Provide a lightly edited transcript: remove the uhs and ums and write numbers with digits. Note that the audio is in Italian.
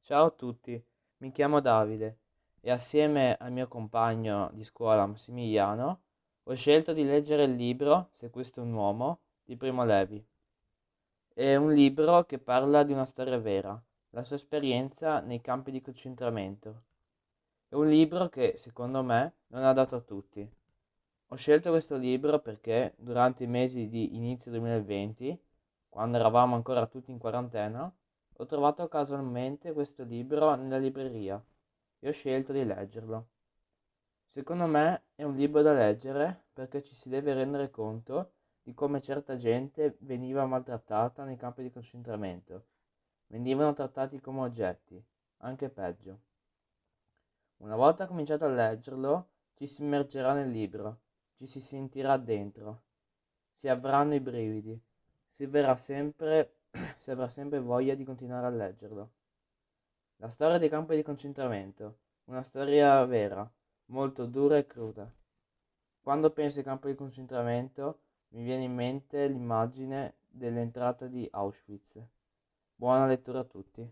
Ciao a tutti, mi chiamo Davide e assieme al mio compagno di scuola Massimiliano ho scelto di leggere il libro Se questo è un uomo di Primo Levi. È un libro che parla di una storia vera, la sua esperienza nei campi di concentramento. È un libro che, secondo me, non è adatto a tutti. Ho scelto questo libro perché durante i mesi di inizio 2020, quando eravamo ancora tutti in quarantena, ho trovato casualmente questo libro nella libreria e ho scelto di leggerlo. Secondo me è un libro da leggere perché ci si deve rendere conto di come certa gente veniva maltrattata nei campi di concentramento. Venivano trattati come oggetti, anche peggio. Una volta cominciato a leggerlo, ci si immergerà nel libro, ci si sentirà dentro, si avranno i brividi, si avrà sempre voglia di continuare a leggerlo. La storia dei campi di concentramento, una storia vera, molto dura e cruda. Quando penso ai campi di concentramento, mi viene in mente l'immagine dell'entrata di Auschwitz. Buona lettura a tutti.